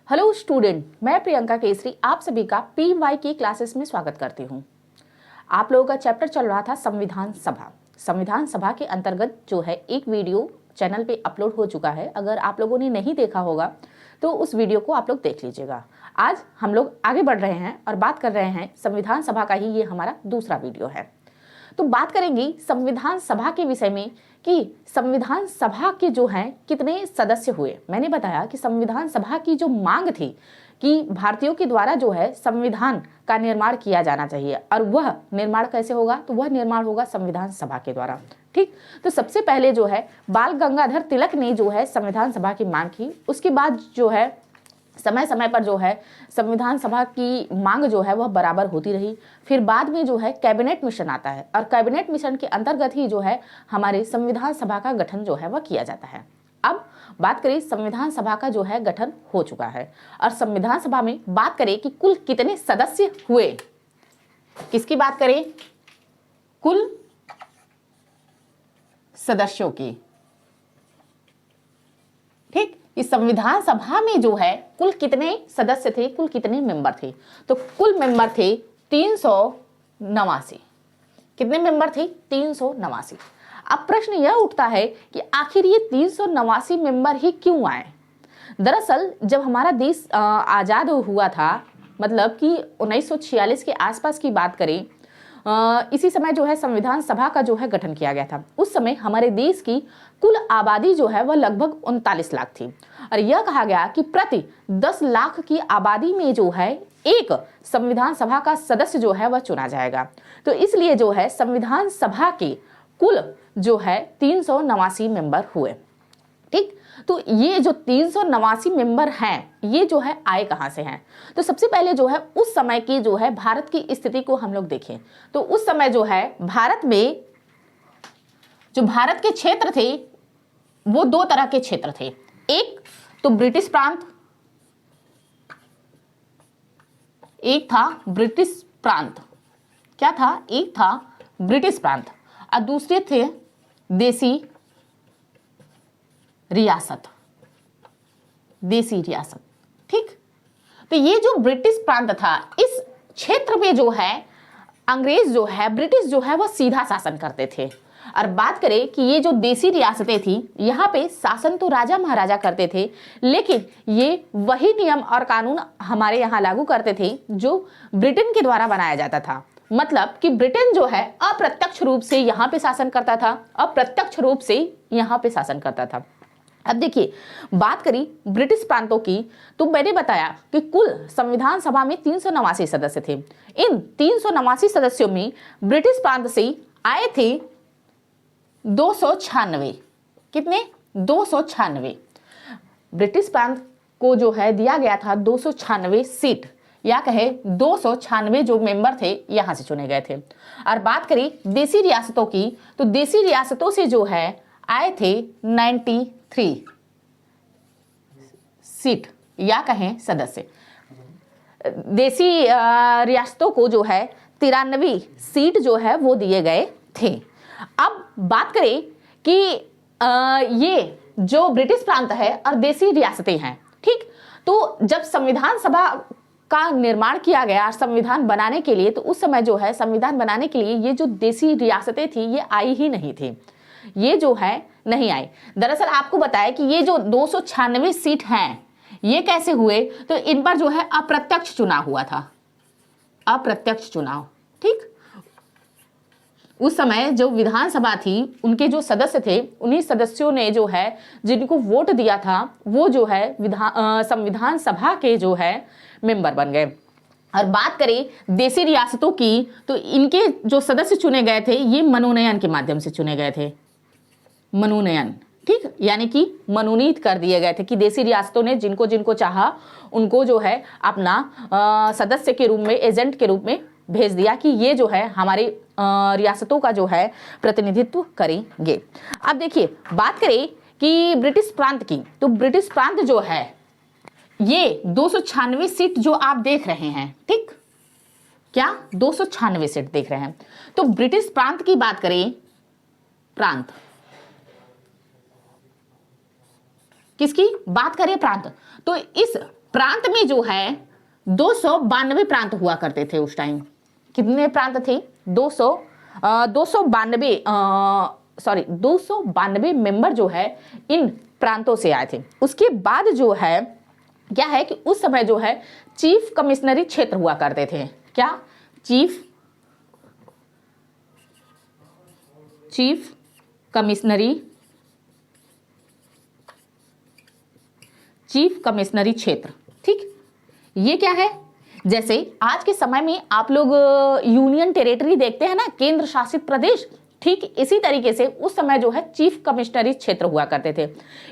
Hello student, मैं प्रियंका केसरी आप सभी का PY की क्लासेस में स्वागत करती हूँ। आप लोगों का चैप्टर चल रहा था संविधान सभा। संविधान सभा के अंतर्गत जो है एक वीडियो चैनल पे अपलोड हो चुका है। अगर आप लोगों ने नहीं देखा होगा तो उस वीडियो को आप लोग देख लीजिएगा। आज हम लोग आगे बढ़ रहे हैं और बात कर रहे हैं संविधान सभा का ही ये हमारा दूसरा वीडियो है। तो बात करेंगे संविधान सभा के विषय में कि संविधान सभा के जो हैं कितने सदस्य हुए। मैंने बताया कि संविधान सभा की जो मांग थी कि भारतीयों के द्वारा जो है संविधान का निर्माण किया जाना चाहिए, और वह निर्माण कैसे होगा, तो वह निर्माण होगा संविधान सभा के द्वारा। ठीक, तो सबसे पहले जो है बाल गंगाधर तिलक ने जो है संविधान सभा की मांग की। उसके बाद जो है समय समय पर जो है संविधान सभा की मांग जो है वह बराबर होती रही। फिर बाद में जो है कैबिनेट मिशन आता है, और कैबिनेट मिशन के अंतर्गत ही जो है हमारे संविधान सभा का गठन जो है वह किया जाता है। अब बात करें संविधान सभा का जो है गठन हो चुका है, और संविधान सभा में बात करें कि कुल कितने सदस्य हुए। किसकी बात करें? कुल सदस्यों की। ठीक, इस संविधान सभा में जो है कुल कितने सदस्य थे, कुल कितने मेंबर थे? तो कुल मेंबर थे 389। कितने मेंबर थे? 389। अब प्रश्न यह उठता है कि आखिर ये 389 मेंबर ही क्यों आए? दरअसल जब हमारा देश आज़ाद हुआ था, मतलब कि 1946 के आसपास की बात करें, इसी समय जो है संविधान सभा का जो है गठन किया गया था। उस समय हमारे देश की कुल आबादी जो है वह लगभग 39 लाख थी, और यह कहा गया कि प्रति 10 लाख की आबादी में जो है एक संविधान सभा का सदस्य जो है वह चुना जाएगा। तो इसलिए जो है संविधान सभा के कुल जो है 389 मेंबर हुए। ठीक, तो ये जो 389 मेंबर हैं ये जो है आए कहाँ से हैं? तो सबसे पहले जो है उस समय की जो है भारत की स्थिति को हम लोग देखें तो उस समय जो है भारत में जो भारत के क्षेत्र थे वो दो तरह के क्षेत्र थे। एक तो ब्रिटिश प्रांत, एक था ब्रिटिश प्रांत। क्या था? एक था ब्रिटिश प्रांत और दूसरे थे देसी रियासत। देसी रियासत। ठीक, तो ये जो ब्रिटिश प्रांत था, इस क्षेत्र में जो है अंग्रेज जो है, ब्रिटिश जो है वह सीधा शासन करते थे। और बात करें कि ये जो देसी रियासतें थी, यहाँ पे शासन तो राजा महाराजा करते थे, लेकिन ये वही नियम और कानून हमारे यहाँ लागू करते थे जो ब्रिटेन के द्वारा बनाया जाता था। मतलब कि ब्रिटेन जो है अप्रत्यक्ष रूप से यहाँ पे शासन करता था, अप्रत्यक्ष रूप से यहाँ पे शासन करता था। अब देखिए, बात करी ब्रिटिश प्रांतों की, तो मैंने बताया कि कुल संविधान सभा में 389 सदस्य थे। इन 389 सदस्यों में ब्रिटिश प्रांत से आए थे 296। कितने? 296। ब्रिटिश प्रांत को जो है दिया गया था 296 सीट, या कहे 296 जो मेंबर थे यहां से चुने गए थे। और बात करी देसी रियासतों की, तो देसी रियासतों से जो है आए थे 93 सीट, या कहें सदस्य। देसी रियासतों को जो है 93 सीट जो है वो दिए गए थे। अब बात करें कि ये जो ब्रिटिश प्रांत है और देसी रियासतें हैं, ठीक, तो जब संविधान सभा का निर्माण किया गया संविधान बनाने के लिए, तो उस समय जो है संविधान बनाने के लिए ये जो देसी रियासतें थी ये आई ही नहीं थी, ये जो है नहीं आई। दरअसल आपको बताया कि ये जो 296 सीट हैं ये कैसे हुए, तो इन पर जो है अप्रत्यक्ष चुनाव हुआ था। अप्रत्यक्ष चुनाव। ठीक, उस समय जो विधानसभा थी उनके जो सदस्य थे, उन्हीं सदस्यों ने जो है जिनको वोट दिया था वो जो है संविधान सभा के जो है मेंबर बन गए। और बात करें देसी रियासतों की, तो इनके जो सदस्य चुने गए थे ये मनोनयन के माध्यम से चुने गए थे। मनोनयन, ठीक, यानी कि मनोनीत कर दिए गए थे कि देसी रियासतों ने जिनको जिनको चाहा उनको जो है अपना सदस्य के रूप में, एजेंट के रूप में भेज दिया कि ये जो है हमारी रियासतों का जो है प्रतिनिधित्व करेंगे। अब देखिए, बात करें कि ब्रिटिश प्रांत की, तो ब्रिटिश प्रांत जो है ये 296 सीट जो आप देख रहे हैं, ठीक, क्या 296 सीट देख रहे हैं। तो ब्रिटिश प्रांत की बात करें, प्रांत किसकी बात करें? प्रांत। तो इस प्रांत में जो है 292 प्रांत हुआ करते थे उस टाइम। कितने प्रांत थे? 292 मेंबर जो है इन प्रांतों से आए थे। उसके बाद जो है क्या है कि उस समय जो है चीफ कमिश्नरी क्षेत्र हुआ करते थे। क्या? चीफ कमिश्नरी क्षेत्र। ठीक, ये क्या है? जैसे आज के समय में आप लोग यूनियन टेरिटरी देखते हैं ना, केंद्र शासित प्रदेश, ठीक इसी तरीके से उस समय जो है चीफ कमिश्नरी क्षेत्र हुआ करते थे।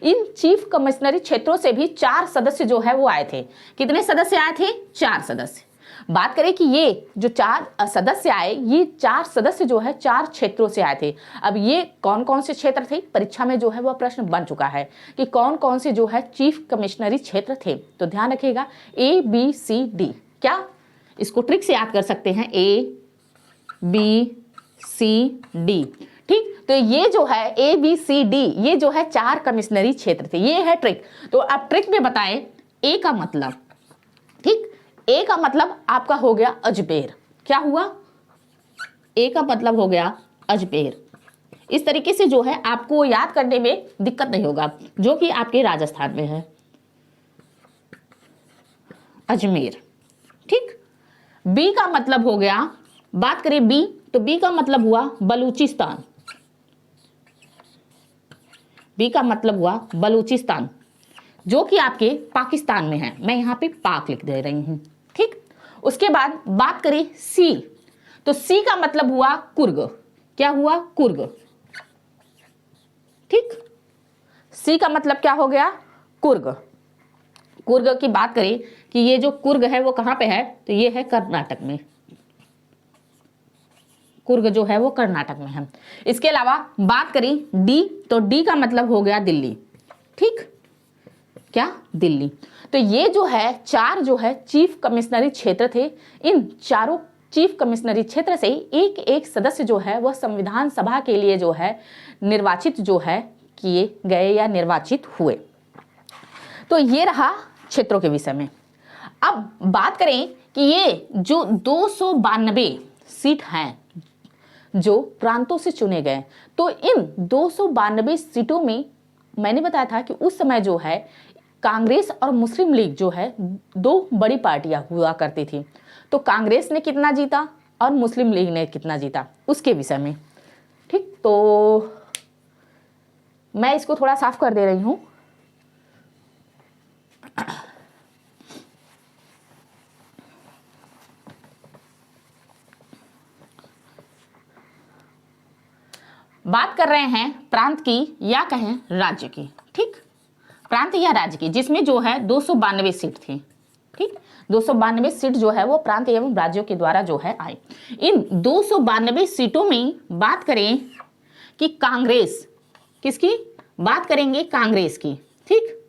इन चीफ कमिश्नरी क्षेत्रों से भी 4 सदस्य जो है वो आए थे। कितने सदस्य आए थे? 4 सदस्य। बात करें कि ये जो 4 सदस्य आए, ये 4 सदस्य जो है 4 क्षेत्रों से आए थे। अब ये कौन कौन से क्षेत्र थे? परीक्षा में जो है वह प्रश्न बन चुका है कि कौन कौन से जो है चीफ कमिश्नरी क्षेत्र थे। तो ध्यान रखिएगा ABCD। क्या? इसको ट्रिक से याद कर सकते हैं, ABCD। ठीक, तो ये जो है ABCD, ये जो है 4 कमिश्नरी क्षेत्र थे। ये है ट्रिक। तो अब ट्रिक में बताएं ए का मतलब। ठीक, ए का मतलब आपका हो गया अजमेर। क्या हुआ? ए का मतलब हो गया अजमेर। इस तरीके से जो है आपको याद करने में दिक्कत नहीं होगा, जो कि आपके राजस्थान में है, अजमेर। ठीक, बी का मतलब हो गया, बात करें बी, तो बी का मतलब हुआ बलूचिस्तान। बी का मतलब हुआ बलूचिस्तान, जो कि आपके पाकिस्तान में है। मैं यहां पे पाक लिख दे रही हूं। ठीक, उसके बाद बात करें सी, तो सी का मतलब हुआ कुर्ग। क्या हुआ? कुर्ग। ठीक, सी का मतलब क्या हो गया? कुर्ग। कुर्ग की बात करें कि ये जो कुर्ग है वो कहां पे है, तो ये है कर्नाटक में। कुर्ग जो है वो कर्नाटक में है। इसके अलावा बात करें डी, तो डी का मतलब हो गया दिल्ली। ठीक, क्या? दिल्ली। तो ये जो है 4 जो है चीफ कमिश्नरी क्षेत्र थे। इन चारों चीफ कमिश्नरी क्षेत्र से एक एक सदस्य जो है वह संविधान सभा के लिए जो है निर्वाचित जो है किए गए या निर्वाचित हुए। तो ये रहा क्षेत्रों के विषय में। अब बात करें कि ये जो 292 सीट हैं जो प्रांतों से चुने गए, तो इन 292 सीटों में मैंने बताया था कि उस समय जो है कांग्रेस और मुस्लिम लीग जो है 2 बड़ी पार्टियां हुआ करती थी। तो कांग्रेस ने कितना जीता और मुस्लिम लीग ने कितना जीता, उसके विषय में। ठीक, तो मैं इसको थोड़ा साफ कर दे रही हूं। बात कर रहे हैं प्रांत की या कहें राज्य की। ठीक, प्रांत या राज्य की, जिसमें जो है 292 सीट थी। ठीक, 292 सीट जो है वो प्रांत एवं राज्यों के द्वारा जो है आई। इन 292 सीटों में बात करें कि कांग्रेस, किसकी बात करेंगे? कांग्रेस की। ठीक,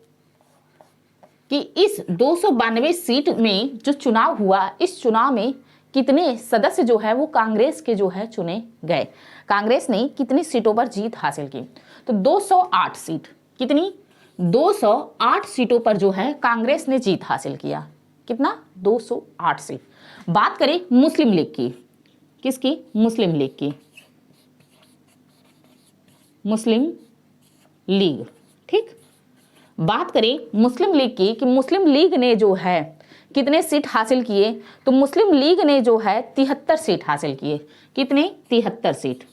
कि इस 292 सीट में जो चुनाव हुआ, इस चुनाव में कितने सदस्य जो है वो कांग्रेस के जो है चुने गए। कांग्रेस ने कितनी सीटों पर जीत हासिल की? तो 208 सीट। कितनी? 208 सीटों पर जो है कांग्रेस ने जीत हासिल किया। कितना? 208 सीट। बात करें मुस्लिम लीग की, किसकी? मुस्लिम लीग की, मुस्लिम लीग। ठीक, बात करें मुस्लिम लीग की कि मुस्लिम लीग ने जो है कितने सीट हासिल किए, तो मुस्लिम लीग ने जो है 73 सीट हासिल किए। कितने? 73 सीट।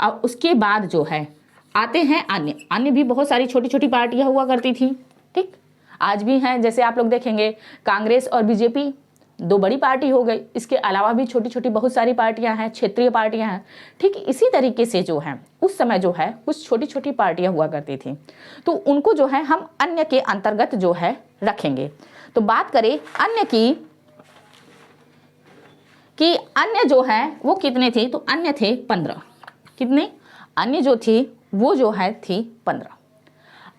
अब उसके बाद जो है आते हैं अन्य भी बहुत सारी छोटी छोटी पार्टियां हुआ करती थी। ठीक, आज भी हैं, जैसे आप लोग देखेंगे कांग्रेस और बीजेपी 2 बड़ी पार्टी हो गई। इसके अलावा भी छोटी छोटी बहुत सारी पार्टियां हैं, क्षेत्रीय पार्टियां हैं। ठीक, इसी तरीके से जो है उस समय जो है कुछ छोटी छोटी पार्टियां हुआ करती थी, तो उनको जो है हम अन्य के अंतर्गत जो है रखेंगे। तो बात करें अन्य की कि अन्य जो है वो कितने थे, तो अन्य थे 15। कितने? अन्य जो थी वो जो है थी 15।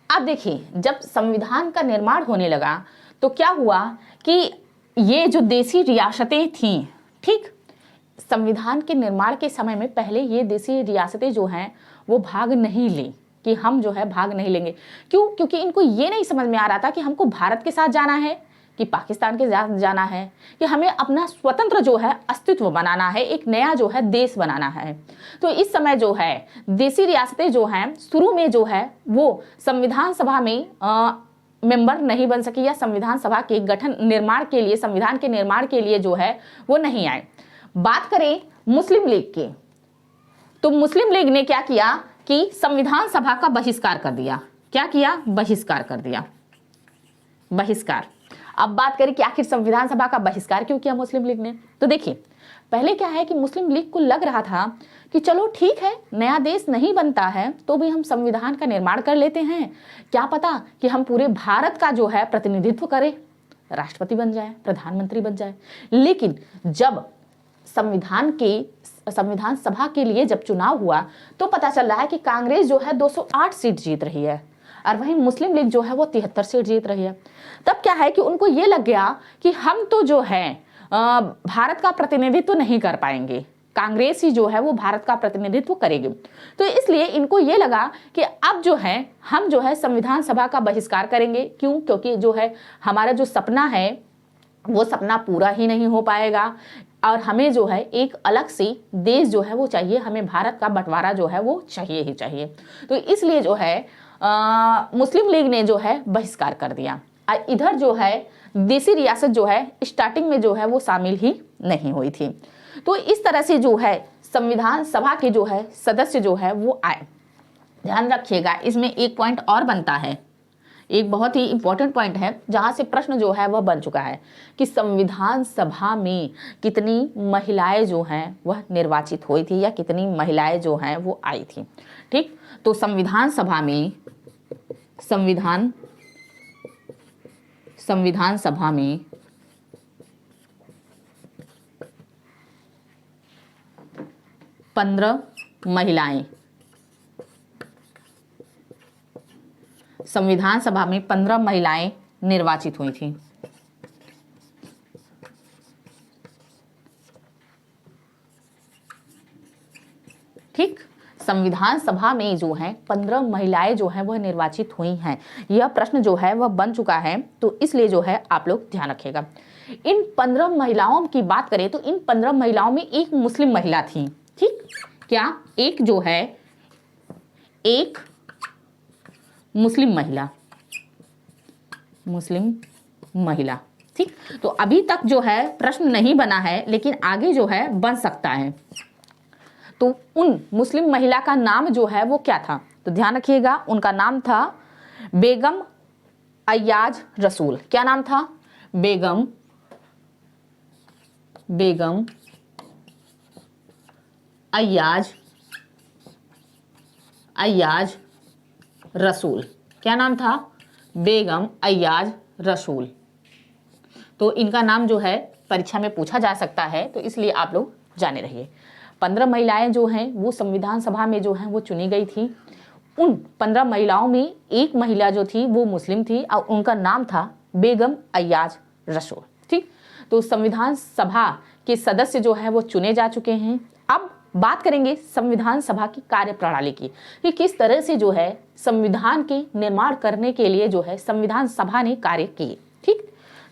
अब देखिए, जब संविधान का निर्माण होने लगा तो क्या हुआ कि ये जो देसी रियासतें थीं, ठीक, संविधान के निर्माण के समय में पहले ये देसी रियासतें जो हैं वो भाग नहीं ली कि हम जो है भाग नहीं लेंगे। क्यों? क्योंकि इनको ये नहीं समझ में आ रहा था कि हमको भारत के साथ जाना है कि पाकिस्तान के जाना है, कि हमें अपना स्वतंत्र जो है अस्तित्व बनाना है, एक नया जो है देश बनाना है। तो इस समय जो है देसी रियासतें जो हैं शुरू में जो है वो संविधान सभा में मेंबर नहीं बन सकी, या संविधान सभा के गठन निर्माण के लिए, संविधान के निर्माण के लिए जो है वो नहीं आए। बात करें मुस्लिम लीग की, तो मुस्लिम लीग ने क्या किया कि संविधान सभा का बहिष्कार कर दिया। क्या किया? बहिष्कार कर दिया, बहिष्कार। अब बात करें कि आखिर संविधान सभा का बहिष्कार क्यों किया मुस्लिम लीग ने। तो देखिए, पहले क्या है कि मुस्लिम लीग को लग रहा था कि चलो ठीक है, नया देश नहीं बनता है तो भी हम संविधान का निर्माण कर लेते हैं, क्या पता कि हम पूरे भारत का जो है प्रतिनिधित्व करें, राष्ट्रपति बन जाए, प्रधानमंत्री बन जाए। लेकिन जब संविधान सभा के लिए जब चुनाव हुआ तो पता चल रहा है कि कांग्रेस जो है 208 सीट जीत रही है और वहीं मुस्लिम लीग जो है वो 73 सीट जीत रही है। तब क्या है कि उनको ये लग गया कि हम तो जो है भारत का प्रतिनिधित्व नहीं कर पाएंगे, कांग्रेस ही जो है वो भारत का प्रतिनिधित्व करेगी। तो इसलिए इनको ये लगा कि अब जो है हम जो है संविधान सभा का बहिष्कार करेंगे। क्यों? क्योंकि जो है हमारा जो सपना है वो सपना पूरा ही नहीं हो पाएगा और हमें जो है एक अलग से देश जो है वो चाहिए, हमें भारत का बंटवारा जो है वो चाहिए ही चाहिए। तो इसलिए जो है मुस्लिम लीग ने जो है बहिष्कार कर दिया। इधर जो है देसी रियासत जो है स्टार्टिंग में जो है वो शामिल ही नहीं हुई थी। तो इस तरह से जो है संविधान सभा के जो है सदस्य जो है वो आए। ध्यान रखिएगा, इसमें एक पॉइंट और बनता है, एक बहुत ही इंपॉर्टेंट पॉइंट है जहां से प्रश्न जो है वह बन चुका है कि संविधान सभा में कितनी महिलाएं जो हैं वह निर्वाचित हुई थी या कितनी महिलाएं जो हैं वो आई थी। ठीक, तो संविधान सभा में 15 महिलाएं, संविधान सभा में 15 महिलाएं निर्वाचित हुई थी। ठीक, संविधान सभा में जो है 15 महिलाएं जो हैं वह निर्वाचित हुई हैं। यह प्रश्न जो है वह बन चुका है, तो इसलिए जो है आप लोग ध्यान रखिएगा। इन 15 महिलाओं की बात करें तो इन 15 महिलाओं में एक मुस्लिम महिला थी। ठीक, क्या? एक जो है एक मुस्लिम महिला। ठीक, तो अभी तक जो है प्रश्न नहीं बना है, लेकिन आगे जो है बन सकता है। तो उन मुस्लिम महिला का नाम जो है वो क्या था? तो ध्यान रखिएगा, उनका नाम था बेगम अय्याज रसूल। क्या नाम था? बेगम अय्याज रसूल। क्या नाम था? बेगम अय्याज रसूल। तो इनका नाम जो है परीक्षा में पूछा जा सकता है, तो इसलिए आप लोग जाने रहिए। 15 महिलाएं जो हैं वो संविधान सभा में जो हैं वो चुनी गई थी। उन 15 महिलाओं में एक महिला जो थी वो मुस्लिम थी और उनका नाम था बेगम अय्याज रसूल। ठीक, तो संविधान सभा के सदस्य जो है वो चुने जा चुके हैं। अब बात करेंगे संविधान सभा की कार्यप्रणाली की कि किस तरह से जो है संविधान के निर्माण करने के लिए जो है संविधान सभा ने कार्य किए। ठीक,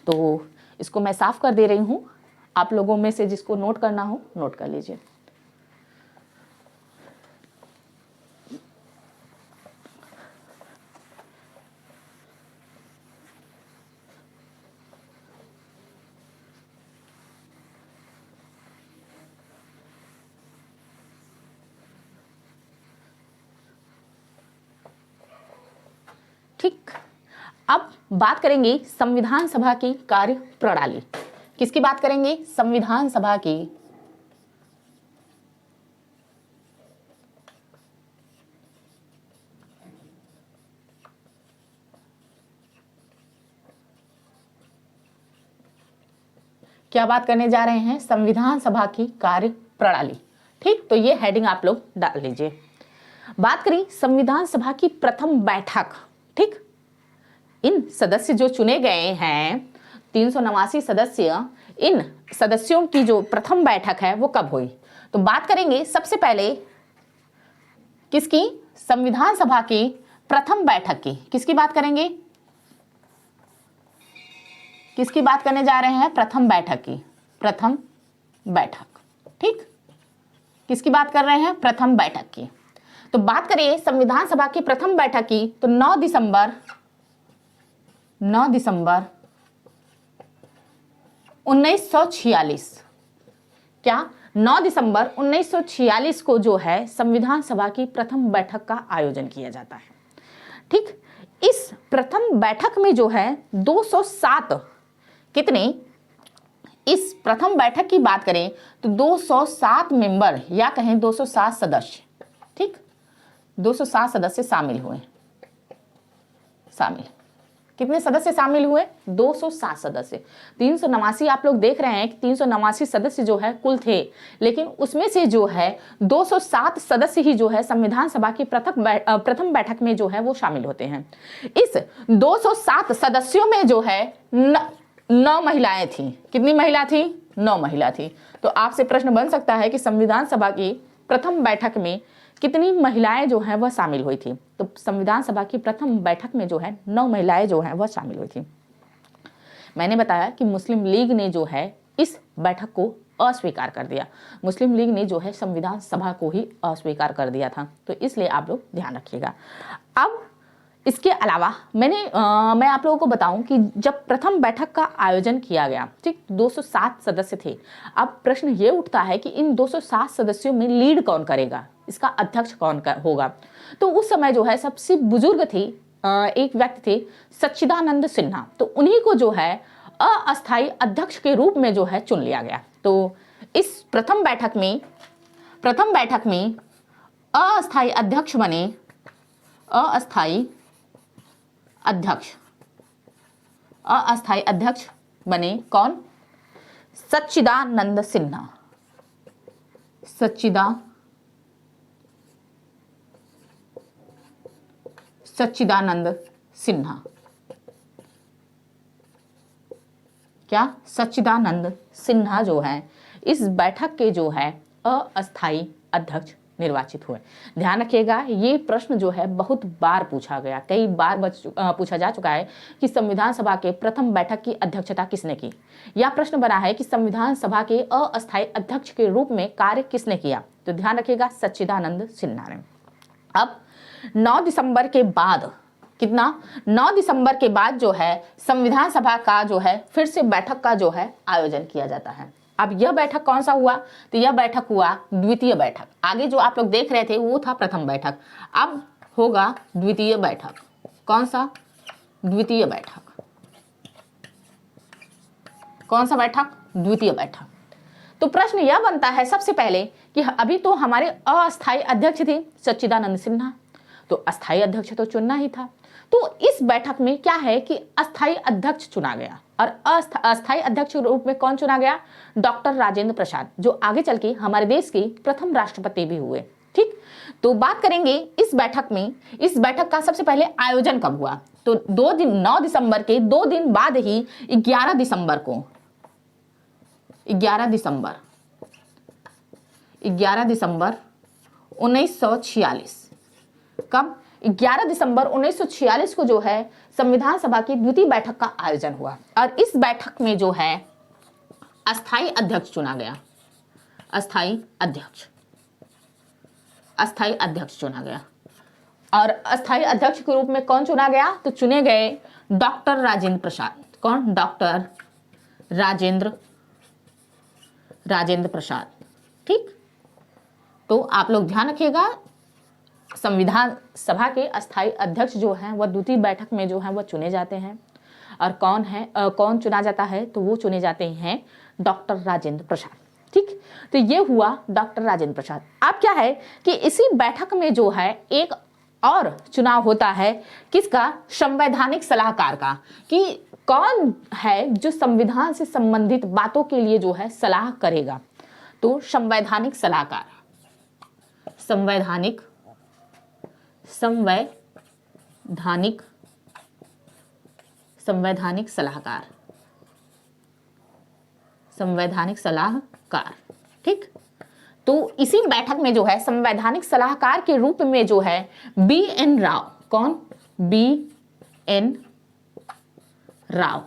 तो इसको मैं साफ कर दे रही हूं, आप लोगों में से जिसको नोट करना हो नोट कर लीजिए। ठीक, अब बात करेंगे संविधान सभा की कार्य प्रणाली। किसकी बात करेंगे? संविधान सभा की क्या बात करने जा रहे हैं? संविधान सभा की कार्य प्रणाली। ठीक, तो ये हेडिंग आप लोग डाल लीजिए। बात करें संविधान सभा की प्रथम बैठक। ठीक, इन सदस्य जो चुने गए हैं 389 सदस्य, इन सदस्यों की जो प्रथम बैठक है वो कब हुई? तो बात करेंगे सबसे पहले किसकी? संविधान सभा की प्रथम बैठक की। किसकी बात करेंगे? किसकी बात करने जा रहे हैं? प्रथम बैठक की, प्रथम बैठक। ठीक, किसकी बात कर रहे हैं? प्रथम बैठक की। तो बात करें संविधान सभा की प्रथम बैठक की, तो 9 दिसंबर 1946, क्या 9 दिसंबर 1946 को जो है संविधान सभा की प्रथम बैठक का आयोजन किया जाता है। ठीक, इस प्रथम बैठक में जो है 207 कितने, इस प्रथम बैठक की बात करें तो 207 मेंबर या कहें 207 सदस्य, ठीक, 207 सदस्य शामिल हुए। कितने सदस्य शामिल हुए? 207 सदस्य। 389 आप लोग देख रहे हैं कि 389 सदस्य जो है कुल थे, लेकिन उसमें से जो है 207 सदस्य ही जो है संविधान सभा की प्रथम बैठक में जो है वो शामिल होते हैं। इस 207 सदस्यों में जो है 9 महिलाएं थी। कितनी महिला थी? 9 महिला थी। तो आपसे प्रश्न बन सकता है कि संविधान सभा की प्रथम बैठक में कितनी महिलाएं जो हैं वह शामिल हुई थी? तो संविधान सभा की प्रथम बैठक में जो है 9 महिलाएं जो हैं वह शामिल हुई थी। मैंने बताया कि मुस्लिम लीग ने जो है इस बैठक को अस्वीकार कर दिया। मुस्लिम लीग ने जो है संविधान सभा को ही अस्वीकार कर दिया था, तो इसलिए आप लोग ध्यान रखिएगा। अब इसके अलावा मैं आप लोगों को बताऊं कि जब प्रथम बैठक का आयोजन किया गया, ठीक, 207 सदस्य थे। अब प्रश्न ये उठता है कि इन 207 सदस्यों में लीड कौन करेगा, इसका अध्यक्ष कौन होगा? तो उस समय जो है सबसे बुजुर्ग थे, एक व्यक्ति थे सच्चिदानंद सिन्हा, तो उन्हीं को जो है अस्थायी अध्यक्ष के रूप में जो है चुन लिया गया। तो इस प्रथम बैठक में अस्थायी अध्यक्ष बने, अस्थायी अध्यक्ष बने कौन? सच्चिदानंद सिन्हा। सच्चिदानंद सिन्हा, क्या सच्चिदानंद सिन्हा जो है इस बैठक के जो है अस्थायी अध्यक्ष निर्वाचित हुए। ध्यान रखिएगा, ये प्रश्न जो है बहुत बार पूछा गया, कई बार पूछा जा चुका है कि संविधान सभा के प्रथम बैठक की अध्यक्षता किसने की, या प्रश्न बना है कि संविधान सभा के अस्थायी अध्यक्ष के रूप में कार्य किसने किया। तो ध्यान रखिएगा, सच्चिदानंद सिन्हा ने। अब 9 दिसंबर के बाद, कितना, 9 दिसंबर के बाद जो है संविधान सभा का जो है फिर से बैठक का जो है आयोजन किया जाता है। अब यह बैठक कौन सा हुआ? तो यह बैठक हुआ द्वितीय बैठक। आगे जो आप लोग देख रहे थे वो था प्रथम बैठक, अब होगा द्वितीय बैठक। कौन सा? द्वितीय बैठक। कौन सा बैठक? द्वितीय बैठक। तो प्रश्न यह बनता है सबसे पहले कि अभी तो हमारे अस्थायी अध्यक्ष थे सच्चिदानंद सिन्हा, तो अस्थायी अध्यक्ष तो चुनना ही था। तो इस बैठक में क्या है कि अस्थायी अध्यक्ष चुना गया, और अस्थायी अध्यक्ष के रूप में कौन चुना गया? डॉक्टर राजेंद्र प्रसाद, जो आगे चल के हमारे देश के प्रथम राष्ट्रपति भी हुए। ठीक, तो बात करेंगे इस बैठक में, इस बैठक का सबसे पहले आयोजन कब हुआ? तो 9 दिसंबर के 2 दिन बाद ही 11 दिसंबर को, 11 दिसंबर 1946, कब? 11 दिसंबर 1946 को जो है संविधान सभा की द्वितीय बैठक का आयोजन हुआ, और इस बैठक में जो है अस्थायी अध्यक्ष चुना गया। अस्थायी अध्यक्ष चुना गया, और अस्थायी अध्यक्ष के रूप में कौन चुना गया? तो चुने गए डॉक्टर राजेंद्र प्रसाद। कौन? डॉक्टर राजेंद्र प्रसाद। ठीक, तो आप लोग ध्यान रखिएगा, संविधान सभा के अस्थायी अध्यक्ष जो हैं वह द्वितीय बैठक में जो है वह चुने जाते हैं, और कौन चुना जाता है? तो वो चुने जाते हैं डॉक्टर राजेंद्र प्रसाद। ठीक, तो ये हुआ डॉक्टर राजेंद्र प्रसाद। अब क्या है कि इसी बैठक में जो है एक और चुनाव होता है, किसका? संवैधानिक सलाहकार का, कि कौन है जो संविधान से संबंधित बातों के लिए जो है सलाह करेगा। तो संवैधानिक सलाहकार, संवैधानिक सलाहकार। ठीक, तो इसी बैठक में जो है संवैधानिक सलाहकार के रूप में जो है BN राव। कौन? BN राव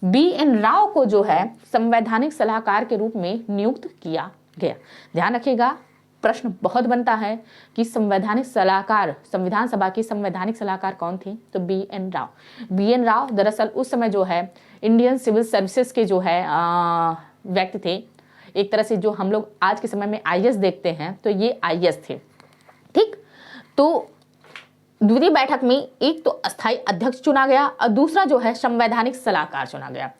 BN राव को जो है संवैधानिक सलाहकार के रूप में नियुक्त किया गया। ध्यान रखिएगा, प्रश्न बहुत बनता है कि संवैधानिक सलाहकार, संविधान सभा की संवैधानिक सलाहकार कौन थे? तो BN राव। BN राव दरअसल उस समय जो है इंडियन सिविल सर्विसेज के जो है व्यक्ति थे। एक तरह से जो हम लोग आज के समय में IAS देखते हैं, तो ये IAS थे। ठीक, तो द्वितीय बैठक में एक तो अस्थायी अध्यक्ष चुना गया और दूसरा जो है संवैधानिक सलाहकार चुना गया।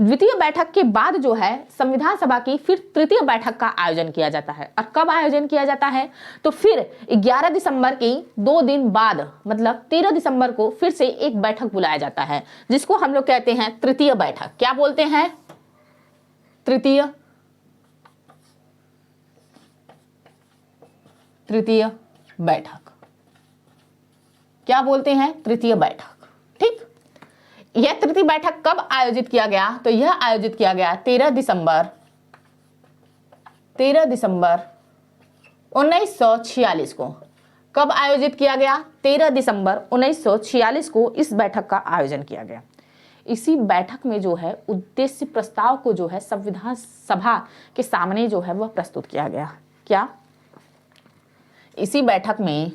द्वितीय बैठक के बाद जो है संविधान सभा की फिर तृतीय बैठक का आयोजन किया जाता है। और कब आयोजन किया जाता है? तो फिर 11 दिसंबर की 2 दिन बाद, मतलब 13 दिसंबर को फिर से एक बैठक बुलाया जाता है, जिसको हम लोग कहते हैं तृतीय बैठक। क्या बोलते हैं? तृतीय बैठक। क्या बोलते हैं? तृतीय बैठक। ठीक, यह तृतीय बैठक कब आयोजित किया गया? तो यह आयोजित किया गया 13 दिसंबर 1946 को। कब आयोजित किया गया? 13 दिसंबर 1946 को इस बैठक का आयोजन किया गया। इसी बैठक में जो है उद्देश्य प्रस्ताव को जो है संविधान सभा के सामने जो है वह प्रस्तुत किया गया। क्या? इसी बैठक में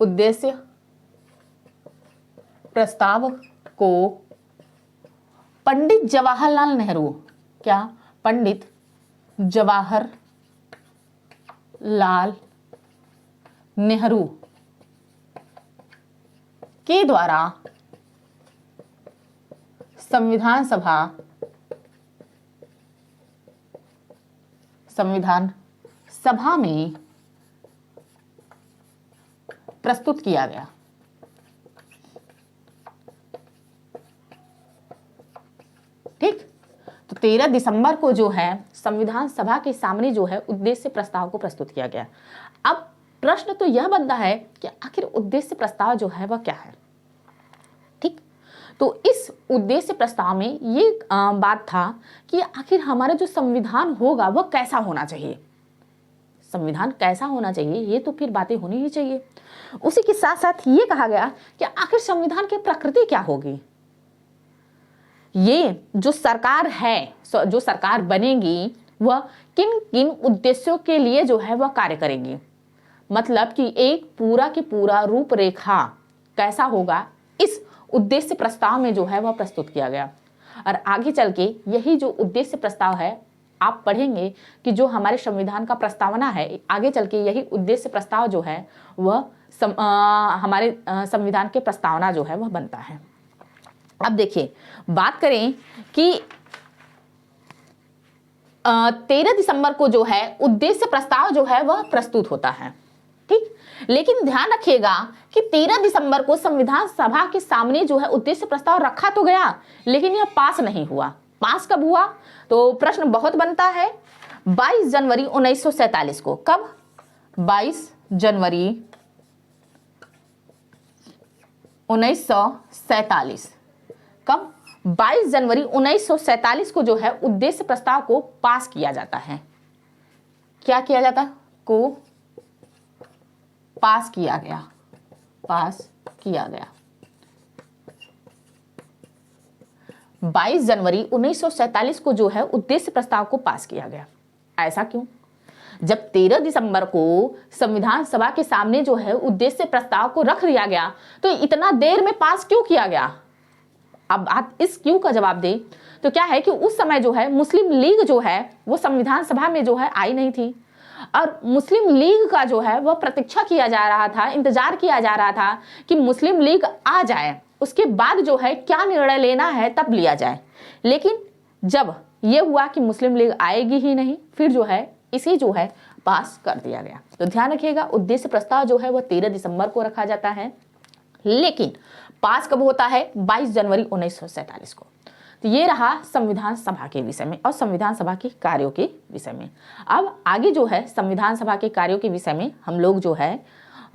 उद्देश्य प्रस्ताव को पंडित जवाहरलाल नेहरू, क्या? पंडित जवाहरलाल नेहरू के द्वारा संविधान सभा में प्रस्तुत किया गया। ठीक, तो 13 दिसंबर को जो है संविधान सभा के सामने जो है उद्देश्य प्रस्ताव को प्रस्तुत किया गया। अब प्रश्न तो यह बनता है कि आखिर उद्देश्य प्रस्ताव जो है वह क्या है? ठीक, तो इस उद्देश्य प्रस्ताव में ये बात था कि आखिर हमारा जो संविधान होगा वह कैसा होना चाहिए। संविधान कैसा होना चाहिए, ये तो फिर बातें होनी ही चाहिए। उसी के साथ साथ ये कहा गया कि आखिर संविधान की प्रकृति क्या होगी। ये जो सरकार है, जो सरकार बनेगी, वह किन किन उद्देश्यों के लिए जो है वह कार्य करेगी। मतलब कि एक पूरा की पूरा रूपरेखा कैसा होगा, इस उद्देश्य प्रस्ताव में जो है वह प्रस्तुत किया गया। और आगे चल के यही जो उद्देश्य प्रस्ताव है, आप पढ़ेंगे कि जो हमारे संविधान का प्रस्तावना है, आगे चल के यही उद्देश्य प्रस्ताव जो है वह हमारे संविधान के प्रस्तावना जो है वह बनता है। अब देखिए, बात करें कि 13 दिसंबर को जो है उद्देश्य प्रस्ताव जो है वह प्रस्तुत होता है। ठीक, लेकिन ध्यान रखिएगा कि 13 दिसंबर को संविधान सभा के सामने जो है उद्देश्य प्रस्ताव रखा तो गया, लेकिन यह पास नहीं हुआ। पास कब हुआ? तो प्रश्न बहुत बनता है। 22 जनवरी 1947 को। कब? 22 जनवरी 1947। कब? 22 जनवरी 1947 को जो है उद्देश्य प्रस्ताव को पास किया जाता है। क्या किया जाता? को पास किया गया। 22 जनवरी 1947 को जो है उद्देश्य प्रस्ताव को पास किया गया। ऐसा क्यों? जब 13 दिसंबर को संविधान सभा के सामने जो है उद्देश्य प्रस्ताव को रख दिया गया, तो इतना देर में पास क्यों किया गया? अब आप इस क्यों का जवाब दें तो क्या है कि उस समय जो है मुस्लिम लीग जो है वो संविधान सभा में जो है आई नहीं थी, और मुस्लिम लीग का जो है वह प्रतीक्षा किया जा रहा था, इंतजार किया जा रहा था कि मुस्लिम लीग आ जाए, उसके बाद जो है क्या निर्णय लेना है तब लिया जाए। लेकिन जब ये हुआ कि मुस्लिम लीग आएगी ही नहीं, फिर जो है इसे जो है पास कर दिया गया। तो ध्यान रखिएगा, उद्देश्य प्रस्ताव जो है वह 13 दिसंबर को रखा जाता है, लेकिन पास कब होता है? 22 जनवरी 1947 को। तो ये रहा संविधान सभा के विषय में और संविधान सभा के कार्यों के विषय में। अब आगे जो है संविधान सभा के कार्यों के विषय में हम लोग जो है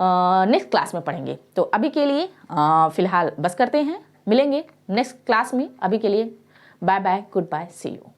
नेक्स्ट क्लास में पढ़ेंगे। तो अभी के लिए फिलहाल बस करते हैं। मिलेंगे नेक्स्ट क्लास में, अभी के लिए bye bye, goodbye, see you.